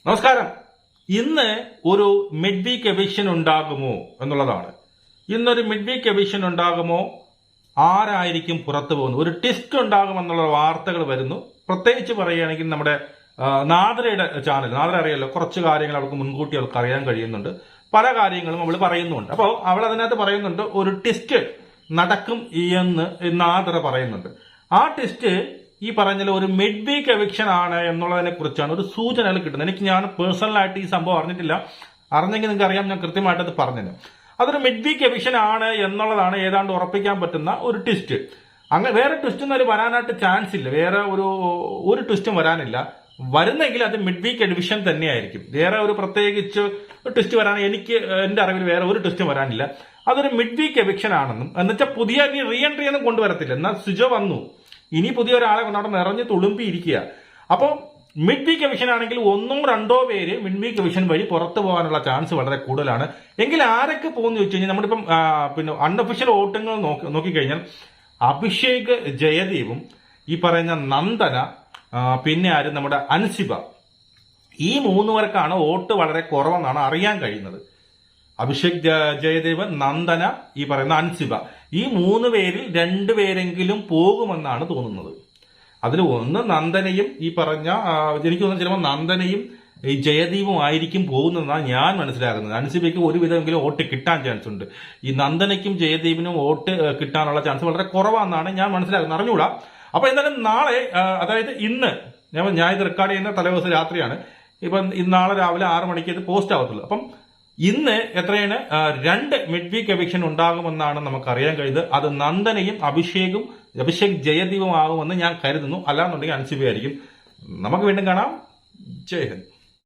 നമസ്കാരം. ഇന്ന് ഒരു മിഡ് വീക്ക് എവിക്ഷൻ ഉണ്ടാകുമോ എന്നുള്ളതാണ്. ഇന്നൊരു മിഡ് വീക്ക് എവിക്ഷൻ ഉണ്ടാകുമോ, ആരായിരിക്കും പുറത്തു പോകുന്നത്, ഒരു ട്വിസ്റ്റ് ഉണ്ടാകുമെന്നുള്ള വാർത്തകൾ വരുന്നു. പ്രത്യേകിച്ച് പറയുകയാണെങ്കിൽ നമ്മുടെ നാദ്രയുടെ ചാനൽ, നാദ്ര അറിയാലോ, കുറച്ച് കാര്യങ്ങൾ അവൾക്ക് മുൻകൂട്ടി അവൾക്ക് അറിയാൻ കഴിയുന്നുണ്ട്, പല കാര്യങ്ങളും അവൾ പറയുന്നുണ്ട്. അപ്പോൾ അവൾ അതിനകത്ത് പറയുന്നുണ്ട് ഒരു ട്വിസ്റ്റ് നടക്കും എന്ന് നാദ്ര പറയുന്നുണ്ട്. ആ ട്വിസ്റ്റ് ഈ പറഞ്ഞ ഒരു മിഡ് വീക്ക് എവിക്ഷൻ ആണ് എന്നുള്ളതിനെ കുറിച്ചാണ് ഒരു സൂചനകൾ കിട്ടുന്നത്. ഞാൻ പേഴ്സണലായിട്ട് ഈ സംഭവം അറിഞ്ഞിട്ടില്ല, അറിഞ്ഞെങ്കിൽ നിങ്ങൾക്ക് അറിയാം, ഞാൻ കൃത്യമായിട്ട് അത് പറഞ്ഞത്. അതൊരു മിഡ് വീക്ക് എവിക്ഷൻ ആണ് എന്നുള്ളതാണ് ഏതാണ്ട് ഉറപ്പിക്കാൻ പറ്റുന്ന ഒരു ട്വിസ്റ്റ്. അങ്ങനെ വേറെ ട്വിസ്റ്റ് ഒന്നും വരാനായിട്ട് ചാൻസ് ഇല്ല, വേറെ ഒരു ട്വിസ്റ്റും വരാനില്ല. വരുന്നെങ്കിൽ അത് മിഡ് വീക്ക് എവിക്ഷൻ തന്നെയായിരിക്കും. വേറെ ഒരു പ്രത്യേകിച്ച് ട്വിസ്റ്റ് വരാൻ എന്റെ അറിവിൽ വേറെ ഒരു ട്വിസ്റ്റും വരാനില്ല. അതൊരു മിഡ് വീക്ക് എവിക്ഷൻ ആണെന്നും, എന്നുവെച്ചാൽ പുതിയ റീ എൻട്രി ഒന്നും കൊണ്ടുവരത്തില്ല. എന്നാൽ സിജോ വന്നു, ഇനി പുതിയ ഒരാളെ കൊണ്ട് അവിടെ നിറഞ്ഞ് തുളുമ്പിയിരിക്കുക. അപ്പോൾ മിഡ് വീക്ക് എവിക്ഷൻ ആണെങ്കിൽ 1-2 പേര് മിഡ് വീക്ക് എവിക്ഷൻ വഴി പുറത്തു പോകാനുള്ള ചാൻസ് വളരെ കൂടുതലാണ്. എങ്കിൽ ആരൊക്കെ പോകുന്നു ചോദിച്ചു കഴിഞ്ഞാൽ നമ്മളിപ്പം അൺഒഫീഷ്യൽ വോട്ടുകൾ നോക്കിക്കഴിഞ്ഞാൽ അഭിഷേക്, ജയദീപും ഈ പറയുന്ന നന്ദന, പിന്നെ ആരും നമ്മുടെ അൻസിബ, ഈ 3 പേർക്കാണ് വോട്ട് വളരെ കുറവെന്നാണ് അറിയാൻ കഴിയുന്നത്. അഭിഷേക്, ജയദേവ്, നന്ദന, ഈ പറയുന്ന അൻസിബ, ഈ 3 പേരിൽ 2 പേരെങ്കിലും പോകുമെന്നാണ് തോന്നുന്നത്. അതിൽ ഒന്ന് നന്ദനയും ഈ പറഞ്ഞ എനിക്ക് തോന്നുന്നു ചിലപ്പോൾ നന്ദനയും ഈ ജയദീപും ആയിരിക്കും പോകുന്നതെന്നാണ് ഞാൻ മനസ്സിലാക്കുന്നത്. അൻസിബയ്ക്ക് ഒരുവിധമെങ്കിലും വോട്ട് കിട്ടാൻ ചാൻസ് ഉണ്ട്. ഈ നന്ദനയ്ക്കും ജയദീപിനും വോട്ട് കിട്ടാനുള്ള ചാൻസ് വളരെ കുറവാണെന്നാണ് ഞാൻ മനസ്സിലാക്കുന്നത്. അറിഞ്ഞൂടാ. അപ്പൊ എന്തായാലും നാളെ, അതായത് ഇന്ന് ഞാൻ ഇത് റെക്കോർഡ് ചെയ്യുന്ന തലേദിവസം രാത്രിയാണ്. ഇപ്പം നാളെ രാവിലെ 6 മണിക്ക് ഇത് പോസ്റ്റ് ആവത്തുള്ളൂ. അപ്പം ഇന്ന് എത്രയാണ് 2 മിഡ് വീക്ക് എവിക്ഷൻ ഉണ്ടാകുമെന്നാണ് നമുക്ക് അറിയാൻ കഴിയുന്നത്. അത് നന്ദനയും അഭിഷേക് ജയദീപും ആകുമെന്ന് ഞാൻ കരുതുന്നു. അല്ലാന്നുണ്ടെങ്കിൽ അൻസിബ ആയിരിക്കും. നമുക്ക് വീണ്ടും കാണാം. ജയ് ഹിന്ദ്.